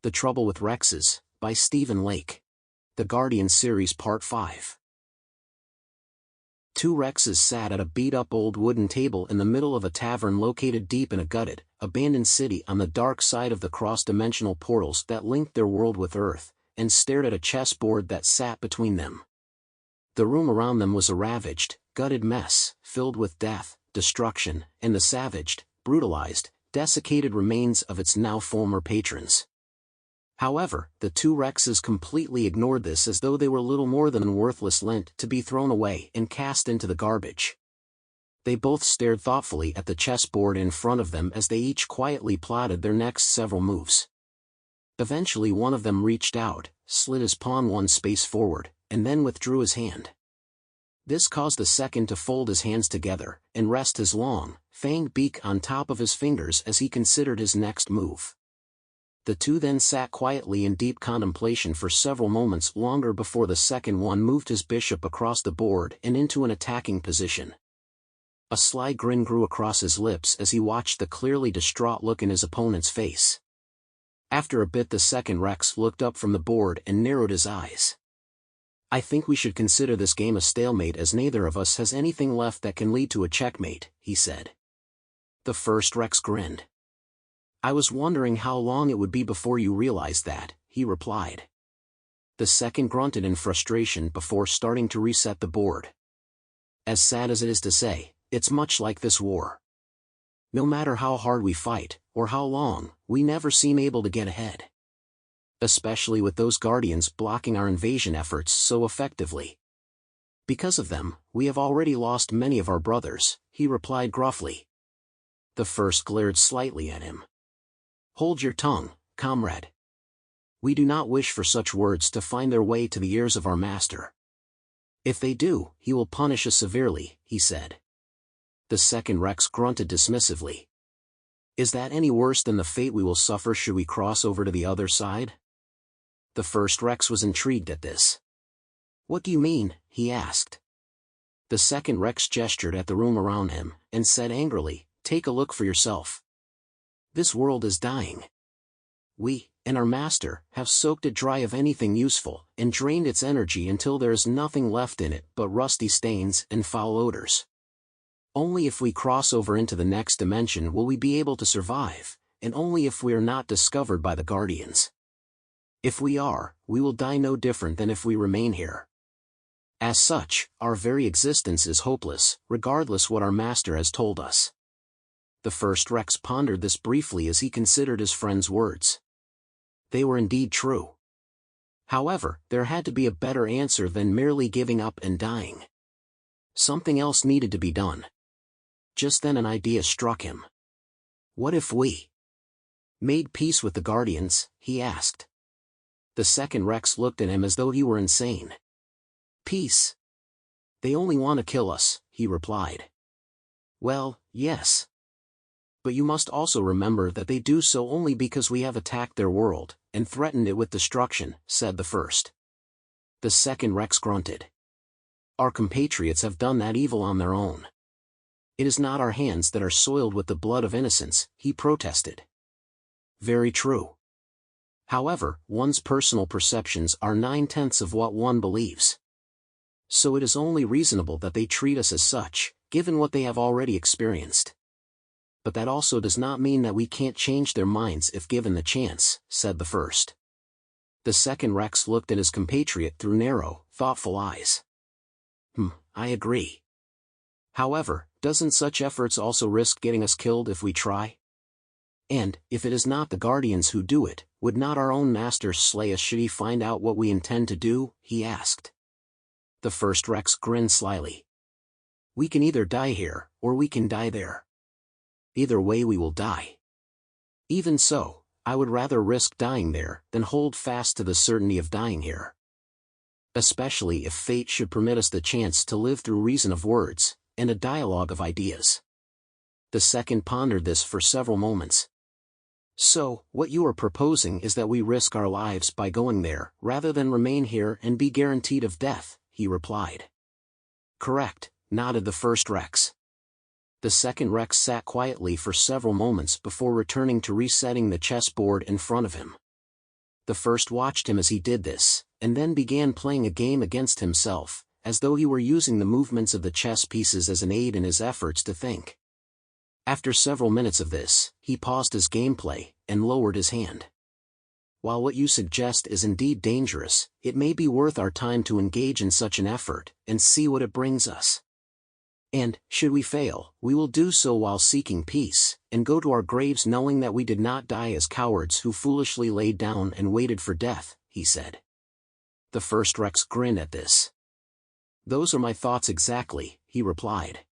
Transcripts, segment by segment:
The Trouble with Rexes, by Stephen Lake. The Guardian Series Part 5. Two Rexes sat at a beat-up old wooden table in the middle of a tavern located deep in a gutted, abandoned city on the dark side of the cross-dimensional portals that linked their world with Earth, and stared at a chessboard that sat between them. The room around them was a ravaged, gutted mess, filled with death, destruction, and the savaged, brutalized, desiccated remains of its now former patrons. However, the two Rexes completely ignored this as though they were little more than worthless lint to be thrown away and cast into the garbage. They both stared thoughtfully at the chessboard in front of them as they each quietly plotted their next several moves. Eventually one of them reached out, slid his pawn one space forward, and then withdrew his hand. This caused the second to fold his hands together and rest his long, fanged beak on top of his fingers as he considered his next move. The two then sat quietly in deep contemplation for several moments longer before the second one moved his bishop across the board and into an attacking position. A sly grin grew across his lips as he watched the clearly distraught look in his opponent's face. After a bit the second Rex looked up from the board and narrowed his eyes. "I think we should consider this game a stalemate as neither of us has anything left that can lead to a checkmate," he said. The first Rex grinned. "I was wondering how long it would be before you realized that," he replied. The second grunted in frustration before starting to reset the board. "As sad as it is to say, it's much like this war. No matter how hard we fight, or how long, we never seem able to get ahead. Especially with those Guardians blocking our invasion efforts so effectively. Because of them, we have already lost many of our brothers," he replied gruffly. The first glared slightly at him. "Hold your tongue, comrade. We do not wish for such words to find their way to the ears of our master. If they do, he will punish us severely," he said. The second Rex grunted dismissively. "Is that any worse than the fate we will suffer should we cross over to the other side?" The first Rex was intrigued at this. "What do you mean?" he asked. The second Rex gestured at the room around him, and said angrily, "Take a look for yourself. This world is dying. We, and our master, have soaked it dry of anything useful, and drained its energy until there is nothing left in it but rusty stains and foul odors. Only if we cross over into the next dimension will we be able to survive, and only if we are not discovered by the Guardians. If we are, we will die no different than if we remain here. As such, our very existence is hopeless, regardless what our master has told us." The first Rex pondered this briefly as he considered his friend's words. They were indeed true. However, there had to be a better answer than merely giving up and dying. Something else needed to be done. Just then an idea struck him. "What if we made peace with the Guardians?" he asked. The second Rex looked at him as though he were insane. "Peace? They only want to kill us," he replied. "Well, yes. But you must also remember that they do so only because we have attacked their world, and threatened it with destruction," said the first. The second Rex grunted. "Our compatriots have done that evil on their own. It is not our hands that are soiled with the blood of innocents," he protested. "Very true. However, one's personal perceptions are 9/10 of what one believes. So it is only reasonable that they treat us as such, given what they have already experienced. But that also does not mean that we can't change their minds if given the chance," said the first. The second Rex looked at his compatriot through narrow, thoughtful eyes. I agree. However, doesn't such efforts also risk getting us killed if we try? And, if it is not the Guardians who do it, would not our own master slay us should he find out what we intend to do?" he asked. The first Rex grinned slyly. "We can either die here, or we can die there. Either way we will die. Even so, I would rather risk dying there than hold fast to the certainty of dying here. Especially if fate should permit us the chance to live through reason of words, and a dialogue of ideas." The second pondered this for several moments. "So, what you are proposing is that we risk our lives by going there, rather than remain here and be guaranteed of death," he replied. "Correct," nodded the first Rex. The second Rex sat quietly for several moments before returning to resetting the chessboard in front of him. The first watched him as he did this, and then began playing a game against himself, as though he were using the movements of the chess pieces as an aid in his efforts to think. After several minutes of this, he paused his gameplay, and lowered his hand. While what you suggest is indeed dangerous, it may be worth our time to engage in such an effort, and see what it brings us. And, should we fail, we will do so while seeking peace, and go to our graves knowing that we did not die as cowards who foolishly laid down and waited for death, he said. The first Rex grinned at this. Those are my thoughts exactly, he replied.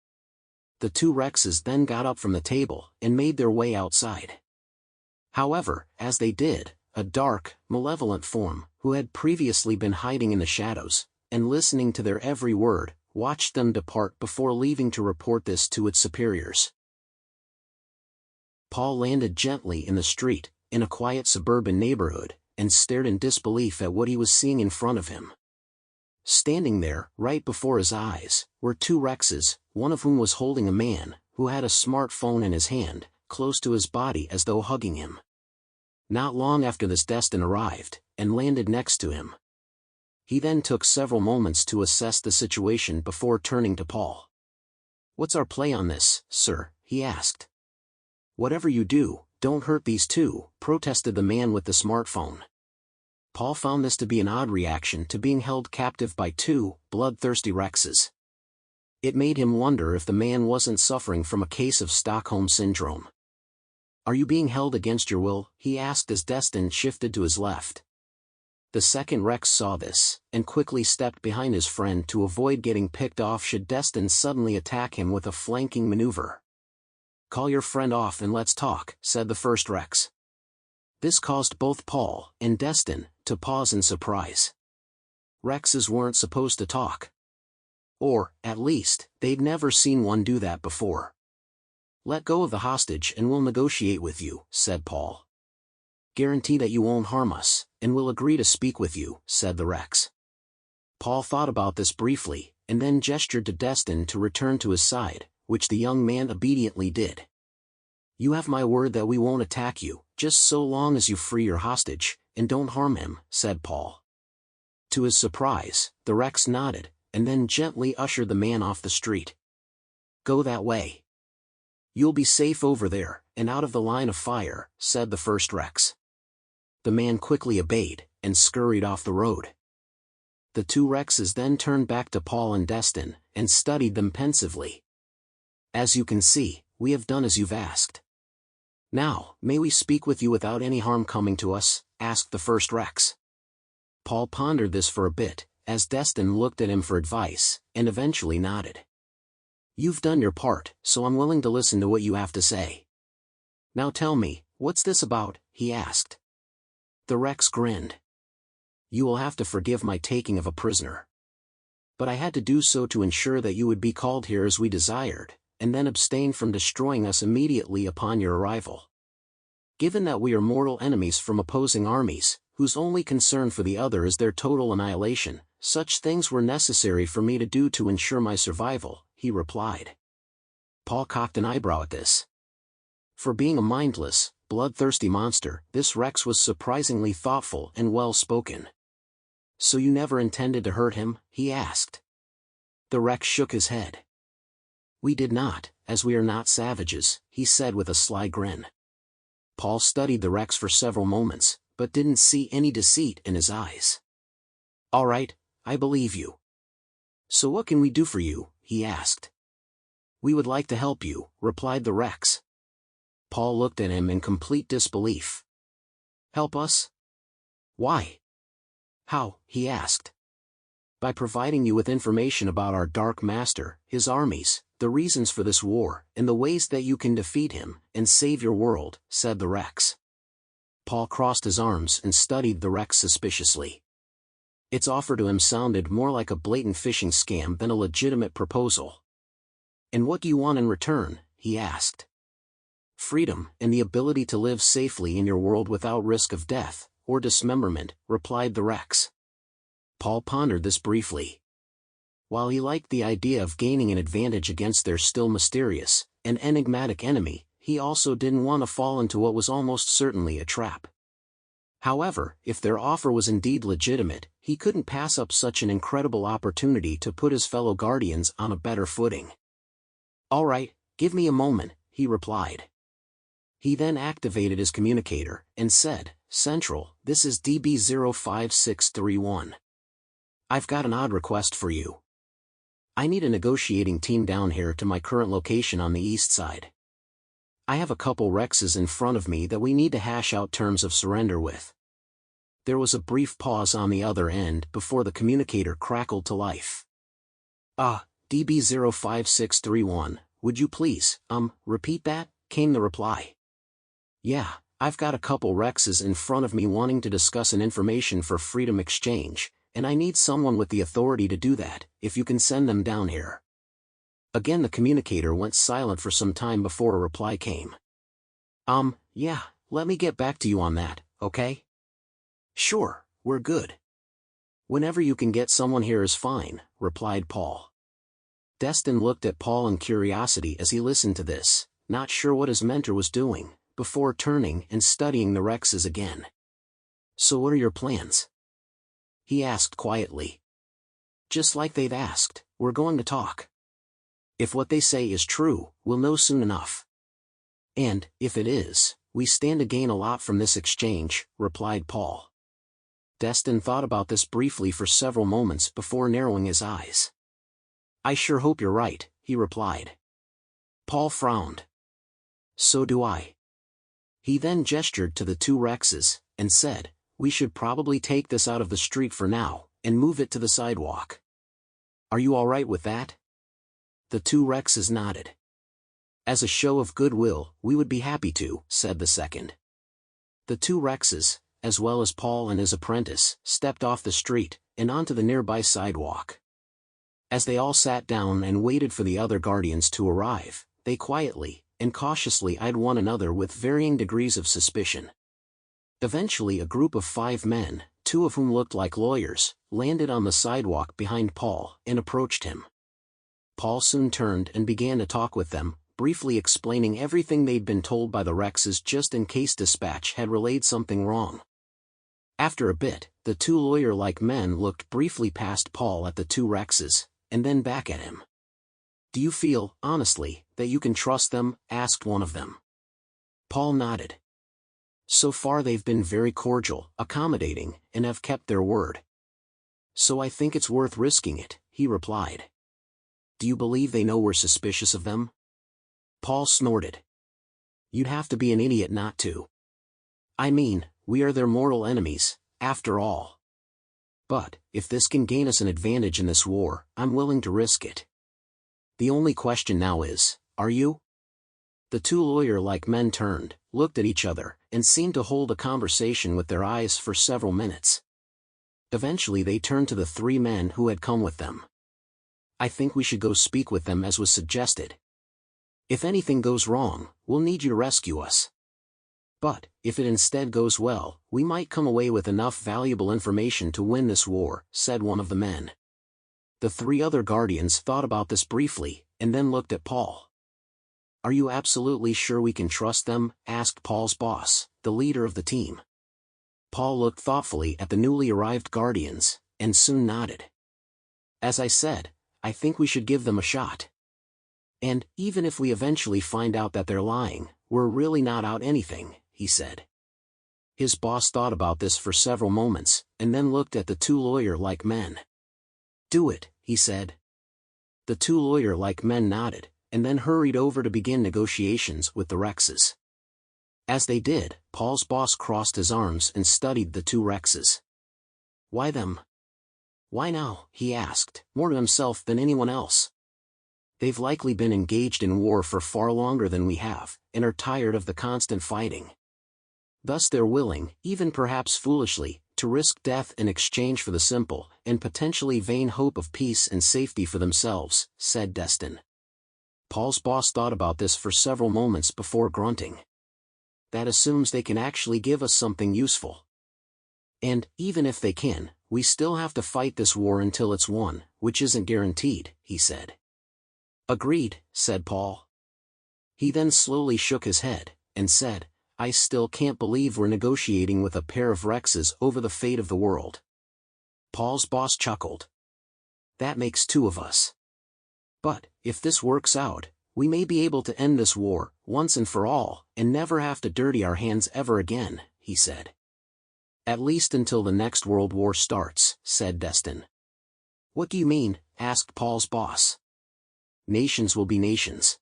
The two Rexes then got up from the table, and made their way outside. However, as they did, a dark, malevolent form, who had previously been hiding in the shadows, and listening to their every word, watched them depart before leaving to report this to its superiors. Paul landed gently in the street, in a quiet suburban neighborhood, and stared in disbelief at what he was seeing in front of him. Standing there, right before his eyes, were two Rexes, one of whom was holding a man, who had a smartphone in his hand, close to his body as though hugging him. Not long after this, Destin arrived, and landed next to him. He then took several moments to assess the situation before turning to Paul. "What's our play on this, sir?" he asked. "Whatever you do, don't hurt these two," protested the man with the smartphone. Paul found this to be an odd reaction to being held captive by two bloodthirsty Rexes. It made him wonder if the man wasn't suffering from a case of Stockholm Syndrome. "Are you being held against your will?" he asked as Destin shifted to his left. The second Rex saw this, and quickly stepped behind his friend to avoid getting picked off should Destin suddenly attack him with a flanking maneuver. "Call your friend off and let's talk," said the first Rex. This caused both Paul and Destin to pause in surprise. Rexes weren't supposed to talk. Or, at least, they'd never seen one do that before. "Let go of the hostage and we'll negotiate with you," said Paul. "Guarantee that you won't harm us, and we'll agree to speak with you," said the Rex. Paul thought about this briefly, and then gestured to Destin to return to his side, which the young man obediently did. "You have my word that we won't attack you, just so long as you free your hostage, and don't harm him," said Paul. To his surprise, the Rex nodded, and then gently ushered the man off the street. "Go that way. You'll be safe over there, and out of the line of fire," said the first Rex. The man quickly obeyed, and scurried off the road. The two Rexes then turned back to Paul and Destin, and studied them pensively. "As you can see, we have done as you've asked. Now, may we speak with you without any harm coming to us?" asked the first Rex. Paul pondered this for a bit, as Destin looked at him for advice, and eventually nodded. "You've done your part, so I'm willing to listen to what you have to say. Now tell me, what's this about?" he asked. The Rex grinned. "You will have to forgive my taking of a prisoner. But I had to do so to ensure that you would be called here as we desired, and then abstain from destroying us immediately upon your arrival. Given that we are mortal enemies from opposing armies, whose only concern for the other is their total annihilation, such things were necessary for me to do to ensure my survival," he replied. Paul cocked an eyebrow at this. For being a mindless, bloodthirsty monster, this Rex was surprisingly thoughtful and well-spoken. "So you never intended to hurt him?" he asked. The Rex shook his head. "We did not, as we are not savages," he said with a sly grin. Paul studied the Rex for several moments, but didn't see any deceit in his eyes. "All right, I believe you. So what can we do for you?" he asked. "We would like to help you," replied the Rex. Paul looked at him in complete disbelief. "Help us? Why? How?" he asked. "By providing you with information about our Dark Master, his armies, the reasons for this war, and the ways that you can defeat him, and save your world," said the Rex. Paul crossed his arms and studied the Rex suspiciously. Its offer to him sounded more like a blatant phishing scam than a legitimate proposal. "And what do you want in return?" he asked. "Freedom, and the ability to live safely in your world without risk of death, or dismemberment," replied the Rex. Paul pondered this briefly. While he liked the idea of gaining an advantage against their still mysterious and enigmatic enemy, he also didn't want to fall into what was almost certainly a trap. However, if their offer was indeed legitimate, he couldn't pass up such an incredible opportunity to put his fellow guardians on a better footing. "All right, give me a moment," he replied. He then activated his communicator, and said, "Central, this is DB-05631. I've got an odd request for you. I need a negotiating team down here to my current location on the east side. I have a couple Rexes in front of me that we need to hash out terms of surrender with." There was a brief pause on the other end before the communicator crackled to life. DB-05631, would you please, repeat that?" came the reply. "Yeah, I've got a couple Rexes in front of me wanting to discuss an information for freedom exchange, and I need someone with the authority to do that, if you can send them down here." Again the communicator went silent for some time before a reply came. Yeah, let me get back to you on that, okay?" "Sure, we're good. Whenever you can get someone here is fine," replied Paul. Destin looked at Paul in curiosity as he listened to this, not sure what his mentor was doing, before turning and studying the Rexes again. "So what are your plans?" he asked quietly. Just like they've asked, we're going to talk. If what they say is true, we'll know soon enough. And, if it is, we stand to gain a lot from this exchange, replied Paul. Destin thought about this briefly for several moments before narrowing his eyes. "I sure hope you're right," he replied. Paul frowned. "So do I." He then gestured to the two Rexes, and said, "We should probably take this out of the street for now, and move it to the sidewalk. Are you all right with that?" The two Rexes nodded. "As a show of goodwill, we would be happy to," said the second. The two Rexes, as well as Paul and his apprentice, stepped off the street, and onto the nearby sidewalk. As they all sat down and waited for the other guardians to arrive, they quietly and cautiously eyed one another with varying degrees of suspicion. Eventually a group of 5 men, 2 of whom looked like lawyers, landed on the sidewalk behind Paul and approached him. Paul soon turned and began to talk with them, briefly explaining everything they'd been told by the Rexes just in case Dispatch had relayed something wrong. After a bit, the 2 lawyer-like men looked briefly past Paul at the 2 Rexes, and then back at him. "Do you feel, honestly, that you can trust them?" asked one of them. Paul nodded. "So far they've been very cordial, accommodating, and have kept their word. So I think it's worth risking it," he replied. "Do you believe they know we're suspicious of them?" Paul snorted. "You'd have to be an idiot not to. I mean, we are their mortal enemies, after all. But, if this can gain us an advantage in this war, I'm willing to risk it. The only question now is, are you?" The 2 lawyer-like men turned, looked at each other, and seemed to hold a conversation with their eyes for several minutes. Eventually they turned to the 3 men who had come with them. "I think we should go speak with them as was suggested. If anything goes wrong, we'll need you to rescue us. But, if it instead goes well, we might come away with enough valuable information to win this war," said one of the men. The 3 other guardians thought about this briefly, and then looked at Paul. "Are you absolutely sure we can trust them?" asked Paul's boss, the leader of the team. Paul looked thoughtfully at the newly arrived guardians, and soon nodded. "As I said, I think we should give them a shot. And, even if we eventually find out that they're lying, we're really not out anything," he said. His boss thought about this for several moments, and then looked at the 2 lawyer-like men. "Do it," he said. The 2 lawyer-like men nodded, and then hurried over to begin negotiations with the Rexes. As they did, Paul's boss crossed his arms and studied the 2 Rexes. "Why them? Why now?" he asked, more to himself than anyone else. "They've likely been engaged in war for far longer than we have, and are tired of the constant fighting. Thus they're willing, even perhaps foolishly, to risk death in exchange for the simple, and potentially vain hope of peace and safety for themselves," said Destin. Paul's boss thought about this for several moments before grunting. "That assumes they can actually give us something useful. And, even if they can, we still have to fight this war until it's won, which isn't guaranteed," he said. "Agreed," said Paul. He then slowly shook his head, and said, I still can't believe we're negotiating with a pair of Rexes over the fate of the world. Paul's boss chuckled. That makes two of us. But, if this works out, we may be able to end this war, once and for all, and never have to dirty our hands ever again, he said. At least until the next World War starts, said Destin. What do you mean? Asked Paul's boss. Nations will be nations.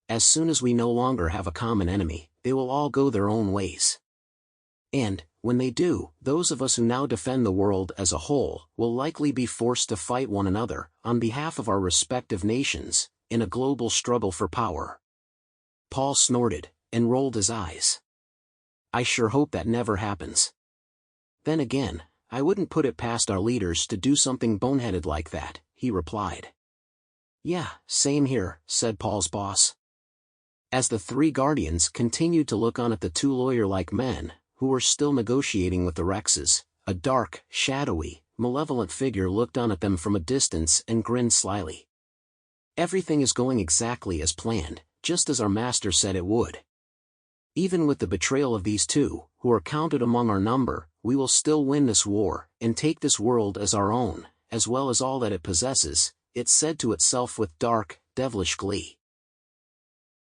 As soon as we no longer have a common enemy, they will all go their own ways. And, when they do, those of us who now defend the world as a whole will likely be forced to fight one another, on behalf of our respective nations, in a global struggle for power. Paul snorted, and rolled his eyes. I sure hope that never happens. Then again, I wouldn't put it past our leaders to do something boneheaded like that, he replied. Yeah, same here, said Paul's boss. As the three Guardians continued to look on at the two lawyer-like men, who were still negotiating with the Rexes, a dark, shadowy, malevolent figure looked on at them from a distance and grinned slyly. Everything is going exactly as planned, just as our master said it would. Even with the betrayal of these two, who are counted among our number, we will still win this war, and take this world as our own, as well as all that it possesses, it said to itself with dark, devilish glee.